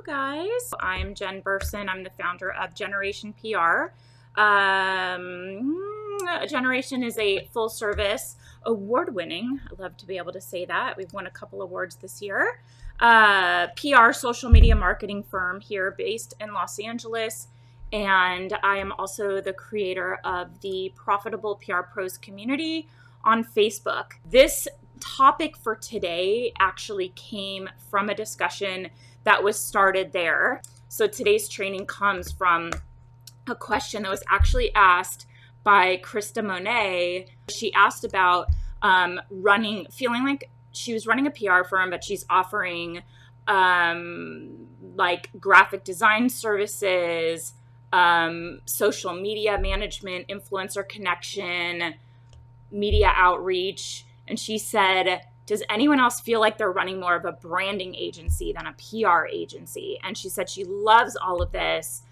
guys. I'm Jen Burson. I'm the founder of Generation PR. Generation is a full service, award-winning, I love to be able to say that. We've won a couple awards this year. PR social media marketing firm here based in Los Angeles. And I am also the creator of the Profitable PR Pros community on Facebook. This topic for today actually came from a discussion that was started there. So today's training comes from a question that was actually asked by Krista Monet. She asked about feeling like she was running a PR firm, but she's offering like graphic design services, social media management, influencer connection, media outreach. And she said, does anyone else feel like they're running more of a branding agency than a PR agency? And she said she loves all of this.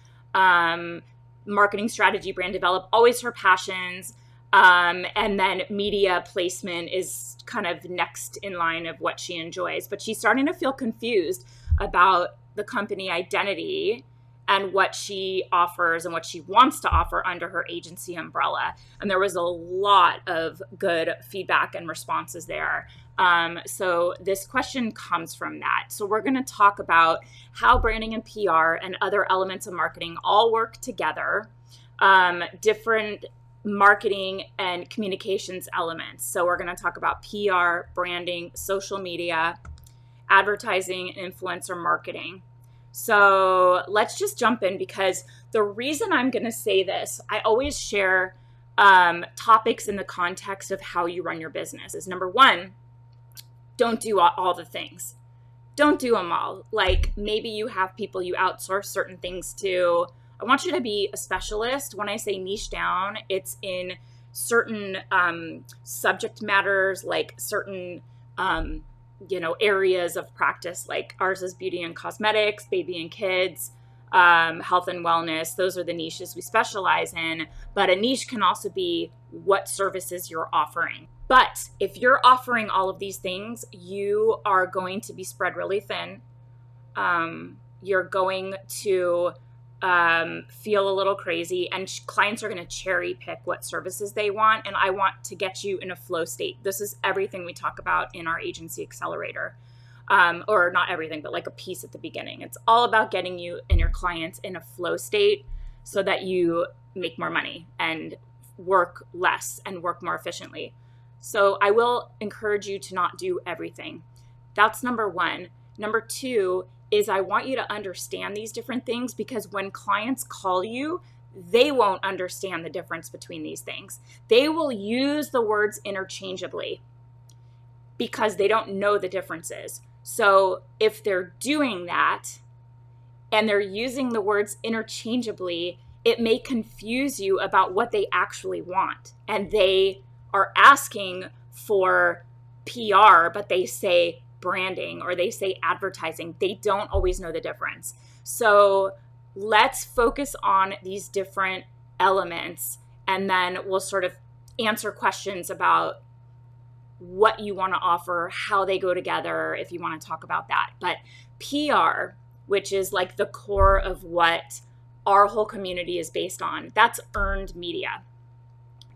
Marketing strategy, brand develop, always her passions. And then media placement is kind of next in line of what she enjoys. But she's starting to feel confused about the company identity and what she offers and what she wants to offer under her agency umbrella. And there was a lot of good feedback and responses there. So this question comes from that. So we're going to talk about how branding and PR and other elements of marketing all work together, different marketing and communications elements. So we're going to talk about PR, branding, social media, advertising, and influencer marketing. So let's just jump in, because the reason I'm going to say this, I always share topics in the context of how you run your business. Is number one, don't do all the things. Don't do them all. Like maybe you have people you outsource certain things to. I want you to be a specialist. When I say niche down, it's in certain subject matters, like certain areas of practice, like ours is beauty and cosmetics, baby and kids, health and wellness. Those are the niches we specialize in. But a niche can also be what services you're offering. But if you're offering all of these things, you are going to be spread really thin. You're going to feel a little crazy, and clients are going to cherry pick what services they want. And I want to get you in a flow state. This is everything we talk about in our agency accelerator, or not everything, but like a piece at the beginning. It's all about getting you and your clients in a flow state so that you make more money and work less and work more efficiently. So I will encourage you to not do everything. That's number one. Number two is I want you to understand these different things, because when clients call you, they won't understand the difference between these things. They will use the words interchangeably because they don't know the differences. So if they're doing that and they're using the words interchangeably, it may confuse you about what they actually want. And they are asking for PR, but they say branding or they say advertising. They don't always know the difference. So let's focus on these different elements, and then we'll sort of answer questions about what you want to offer, how they go together, if you want to talk about that. But PR, which is like the core of what our whole community is based on, that's earned media.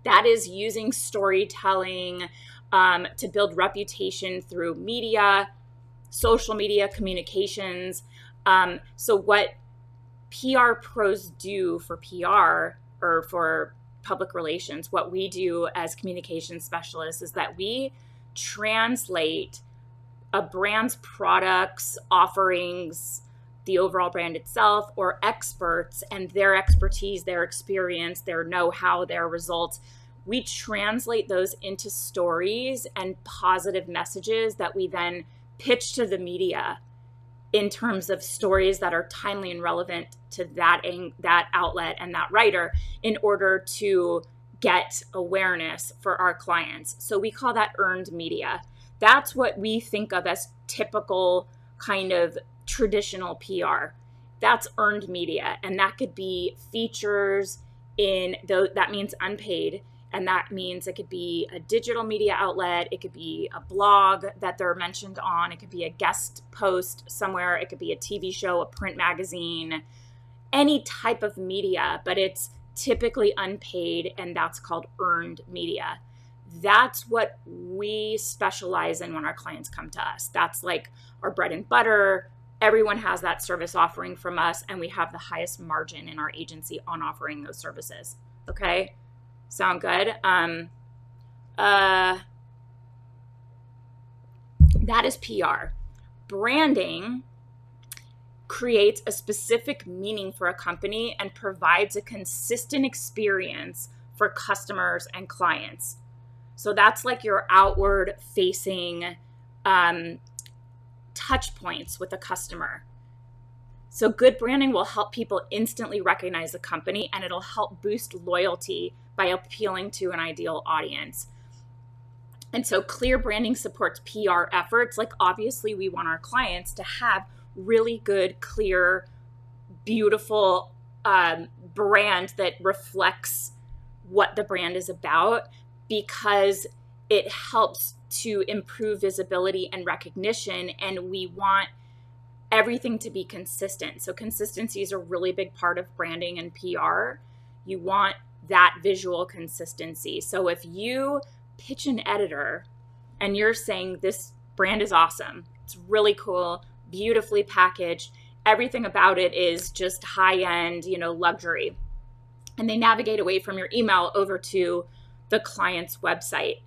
That is using storytelling to build reputation through media, social media, communications. So what PR pros do for PR or for public relations, what we do as communication specialists is that we translate a brand's products, offerings, the overall brand itself, or experts and their expertise, their experience, their know-how, their results. We translate those into stories and positive messages that we then pitch to the media in terms of stories that are timely and relevant to that outlet and that writer in order to get awareness for our clients. So we call that earned media. That's what we think of as typical kind of traditional PR. That's earned media. And that could be features that means unpaid. And that means it could be a digital media outlet. It could be a blog that they're mentioned on. It could be a guest post somewhere. It could be a TV show, a print magazine, any type of media, but it's typically unpaid, and that's called earned media. That's what we specialize in when our clients come to us. That's like our bread and butter. Everyone has that service offering from us, and we have the highest margin in our agency on offering those services. Okay? Sound good? That is PR. Branding creates a specific meaning for a company and provides a consistent experience for customers and clients. So that's like your outward facing touch points with a customer. So good branding will help people instantly recognize the company, and it'll help boost loyalty by appealing to an ideal audience. And so clear branding supports PR efforts. Like, obviously we want our clients to have really good, clear, beautiful brand that reflects what the brand is about, because it helps to improve visibility and recognition, and we want everything to be consistent. So consistency is a really big part of branding and PR. You want that visual consistency. So if you pitch an editor and you're saying this brand is awesome, it's really cool, beautifully packaged, everything about it is just high-end, luxury, and they navigate away from your email over to the client's website,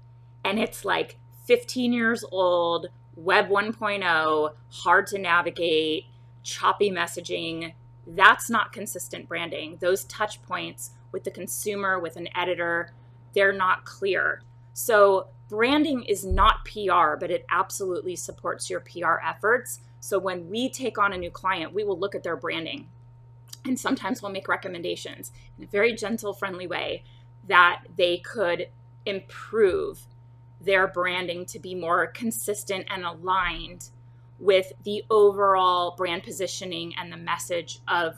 and it's like 15 years old, Web 1.0, hard to navigate, choppy messaging, that's not consistent branding. Those touch points with the consumer, with an editor, they're not clear. So branding is not PR, but it absolutely supports your PR efforts. So when we take on a new client, we will look at their branding, and sometimes we'll make recommendations in a very gentle, friendly way that they could improve their branding to be more consistent and aligned with the overall brand positioning and the message of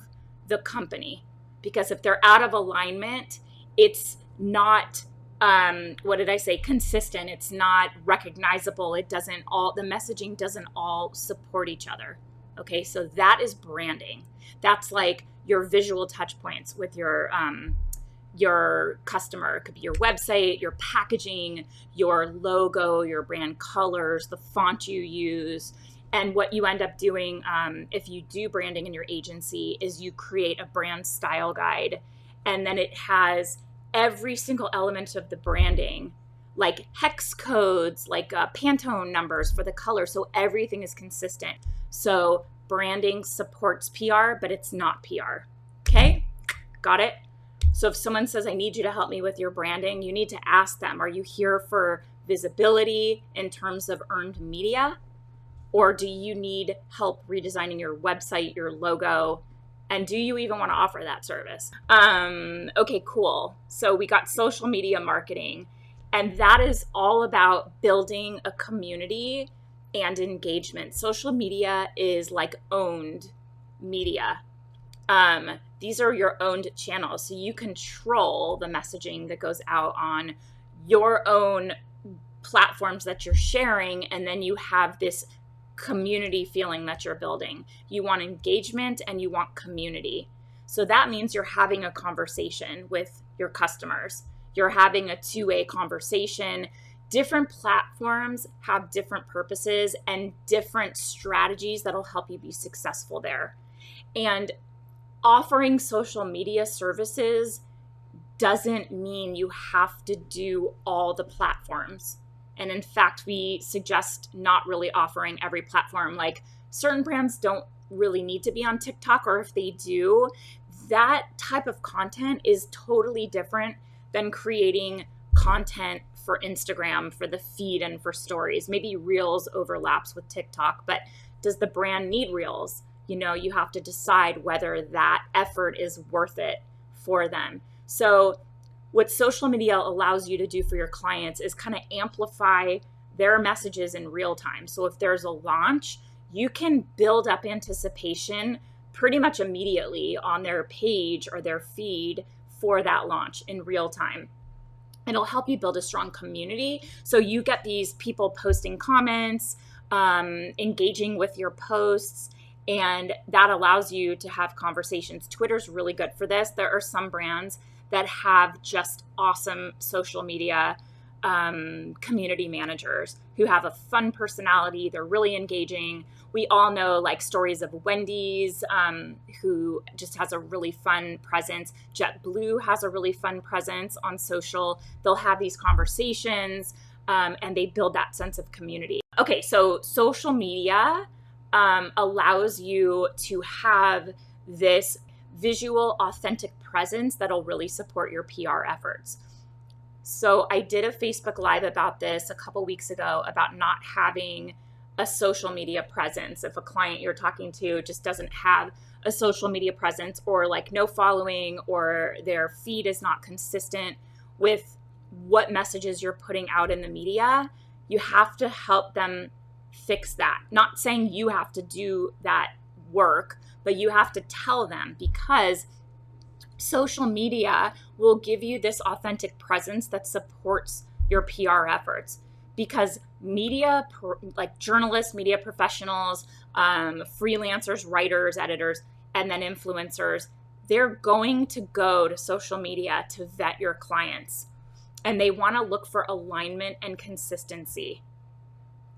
the company. Because if they're out of alignment, it's not, consistent. It's not recognizable. The messaging doesn't all support each other. Okay, so that is branding. That's like your visual touch points with your customer. It could be your website, your packaging, your logo, your brand colors, the font you use. And what you end up doing if you do branding in your agency is you create a brand style guide, and then it has every single element of the branding, like hex codes, like Pantone numbers for the color, so everything is consistent. So branding supports PR, but it's not PR. Okay, got it? So if someone says, I need you to help me with your branding, you need to ask them, are you here for visibility in terms of earned media? Or do you need help redesigning your website, your logo? And do you even want to offer that service? Okay, cool. So we got social media marketing, and that is all about building a community and engagement. Social media is like owned media. These are your owned channels. So you control the messaging that goes out on your own platforms that you're sharing, and then you have this community feeling that you're building. You want engagement and you want community. So that means you're having a conversation with your customers. You're having a two-way conversation. Different platforms have different purposes and different strategies that'll help you be successful there. And offering social media services doesn't mean you have to do all the platforms. And in fact, we suggest not really offering every platform. Like, certain brands don't really need to be on TikTok, or if they do, that type of content is totally different than creating content for Instagram, for the feed, and for stories. Maybe Reels overlaps with TikTok, but does the brand need Reels? You have to decide whether that effort is worth it for them. So what social media allows you to do for your clients is kind of amplify their messages in real time. So if there's a launch, you can build up anticipation pretty much immediately on their page or their feed for that launch in real time. It'll help you build a strong community. So you get these people posting comments, engaging with your posts, and that allows you to have conversations. Twitter's really good for this. There are some brands that have just awesome social media community managers who have a fun personality. They're really engaging. We all know like stories of Wendy's, who just has a really fun presence. JetBlue has a really fun presence on social. They'll have these conversations, and they build that sense of community. Okay, so social media allows you to have this visual, authentic presence that'll really support your PR efforts. So I did a Facebook Live about this a couple weeks ago about not having a social media presence. If a client you're talking to just doesn't have a social media presence, or like no following, or their feed is not consistent with what messages you're putting out in the media, you have to help them fix that. Not saying you have to do that work, but you have to tell them, because social media will give you this authentic presence that supports your PR efforts. Because media, like journalists, media professionals, freelancers, writers, editors, and then influencers, they're going to go to social media to vet your clients. And they want to look for alignment and consistency.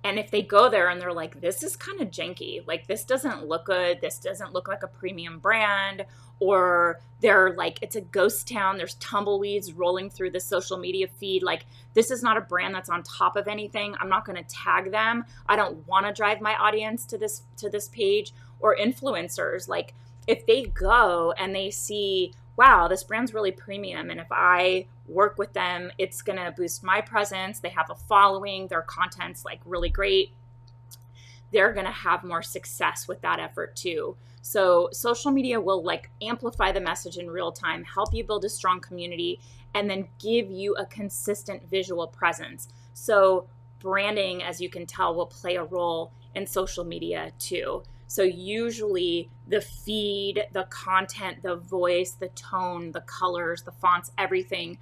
And if they go there and they're like, this is kind of janky, like this doesn't look good, this doesn't look like a premium brand, or they're like, it's a ghost town, there's tumbleweeds rolling through the social media feed, like this is not a brand that's on top of anything, I'm not going to tag them, I don't want to drive my audience to this page. Or influencers, like if they go and they see, wow, this brand's really premium, and if I work with them, it's going to boost my presence, they have a following, their content's like really great, they're going to have more success with that effort too. So social media will like amplify the message in real time, help you build a strong community, and then give you a consistent visual presence. So branding, as you can tell, will play a role in social media too. So usually the feed, the content, the voice, the tone, the colors, the fonts, everything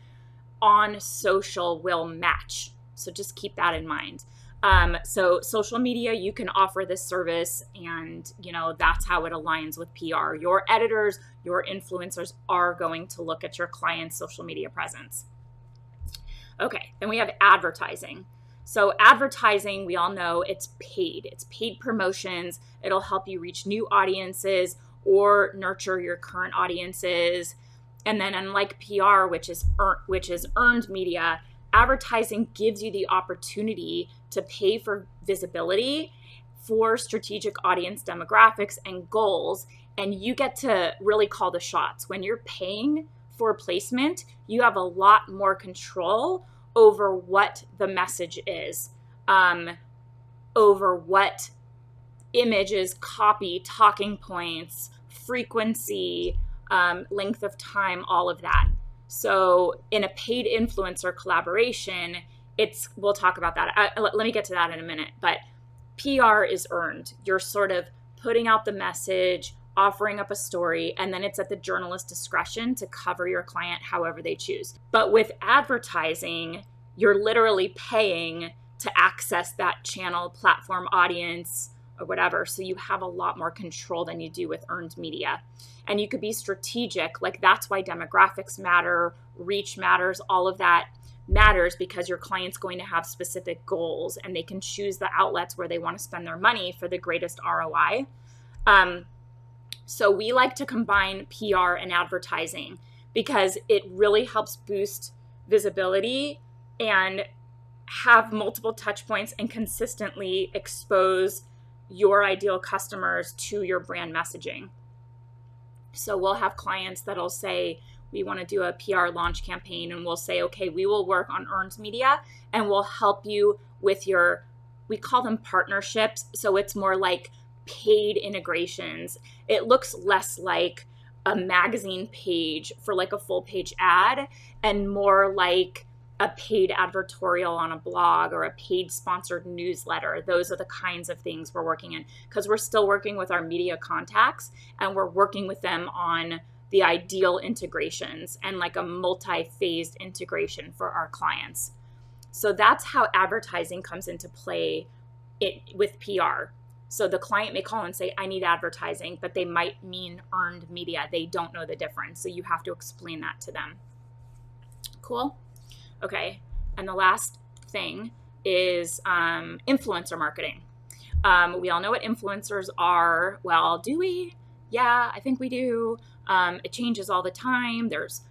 on social will match. So just keep that in mind. So social media, you can offer this service, and that's how it aligns with PR. Your editors, your influencers are going to look at your client's social media presence. Okay, then we have advertising. So advertising, we all know it's paid. It's paid promotions. It'll help you reach new audiences or nurture your current audiences. And then unlike PR, which is earned media, advertising gives you the opportunity to pay for visibility for strategic audience demographics and goals. And you get to really call the shots. When you're paying for placement, you have a lot more control over what the message is, over what images, copy, talking points, frequency, length of time, all of that. So in a paid influencer collaboration, we'll talk about that. Let me get to that in a minute, but PR is earned. You're sort of putting out the message, offering up a story, and then it's at the journalist's discretion to cover your client however they choose. But with advertising, you're literally paying to access that channel, platform, audience, or whatever. So you have a lot more control than you do with earned media. And you could be strategic. Like that's why demographics matter, reach matters, all of that matters, because your client's going to have specific goals and they can choose the outlets where they want to spend their money for the greatest ROI. So we like to combine PR and advertising because it really helps boost visibility and have multiple touch points and consistently expose your ideal customers to your brand messaging. So we'll have clients that'll say, we want to do a PR launch campaign, and we'll say, okay, we will work on earned media and we'll help you with we call them partnerships. So it's more like paid integrations. It looks less like a magazine page for like a full page ad and more like a paid advertorial on a blog or a paid sponsored newsletter. Those are the kinds of things we're working in, because we're still working with our media contacts and we're working with them on the ideal integrations and like a multi-phased integration for our clients. So that's how advertising comes into play with PR. So the client may call and say, I need advertising, but they might mean earned media. They don't know the difference. So you have to explain that to them. Cool. Okay. And the last thing is influencer marketing. We all know what influencers are. Well, do we? Yeah, I think we do. It changes all the time. There's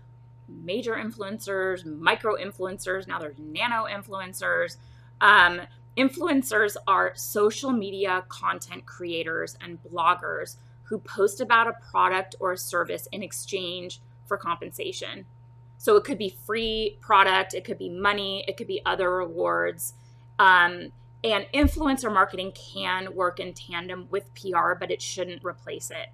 major influencers, micro influencers. Now there's nano influencers. Influencers are social media content creators and bloggers who post about a product or a service in exchange for compensation. So it could be free product, it could be money, it could be other rewards. And influencer marketing can work in tandem with PR, but it shouldn't replace it.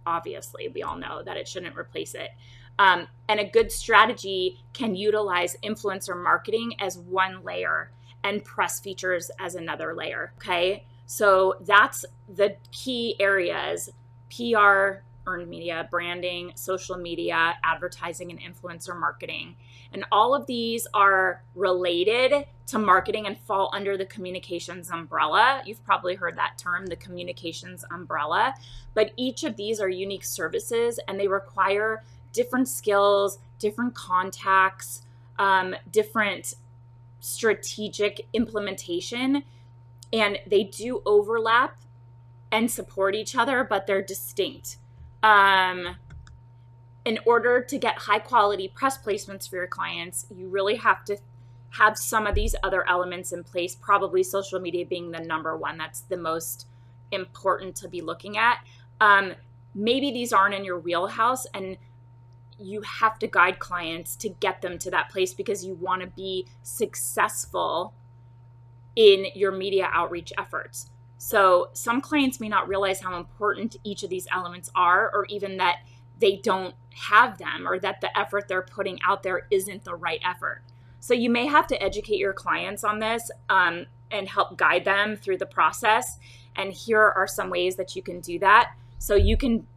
Obviously, we all know that it shouldn't replace it. And a good strategy can utilize influencer marketing as one layer and press features as another layer. Okay. So that's the key areas: PR, earned media, branding, social media, advertising, and influencer marketing. And all of these are related to marketing and fall under the communications umbrella. You've probably heard that term, the communications umbrella. But each of these are unique services and they require different skills, different contacts, different strategic implementation, and they do overlap and support each other, but they're distinct. In order to get high quality press placements for your clients, you really have to have some of these other elements in place, probably social media being the number one. That's the most important to be looking at. Maybe these aren't in your wheelhouse, and you have to guide clients to get them to that place because you want to be successful in your media outreach efforts. So some clients may not realize how important each of these elements are, or even that they don't have them, or that the effort they're putting out there isn't the right effort. So you may have to educate your clients on this and help guide them through the process. And here are some ways that you can do that. So you can,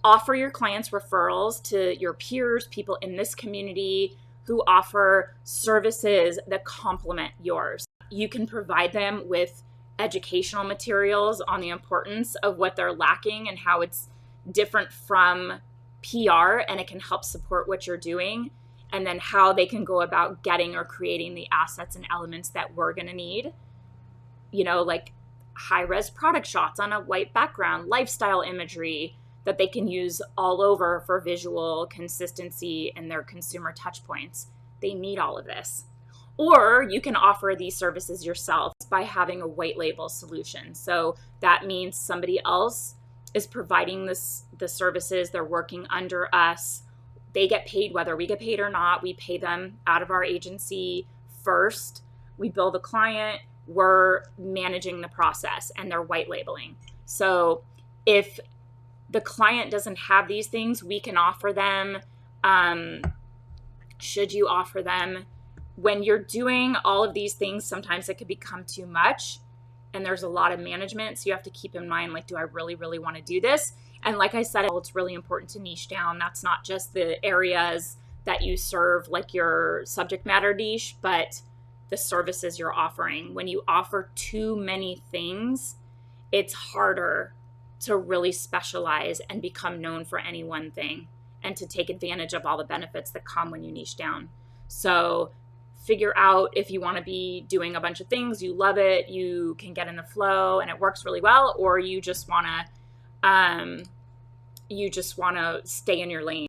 offer your clients referrals to your peers, people in this community who offer services that complement yours. You can provide them with educational materials on the importance of what they're lacking and how it's different from PR, and it can help support what you're doing, and then how they can go about getting or creating the assets and elements that we're going to need, like high-res product shots on a white background, lifestyle imagery that they can use all over for visual consistency in their consumer touch points. They need all of this. Or you can offer these services yourself by having a white label solution. So that means somebody else is providing the services, they're working under us. They get paid whether we get paid or not. We pay them out of our agency first. We bill the client, we're managing the process, and they're white labeling. So if the client doesn't have these things, we can offer them. Should you offer them? When you're doing all of these things, sometimes it could become too much, and there's a lot of management. So you have to keep in mind, do I really, really want to do this? And like I said, it's really important to niche down. That's not just the areas that you serve, like your subject matter niche, but the services you're offering. When you offer too many things, it's harder to really specialize and become known for any one thing and to take advantage of all the benefits that come when you niche down. So figure out if you want to be doing a bunch of things, you love it, you can get in the flow and it works really well, or you just want to stay in your lane.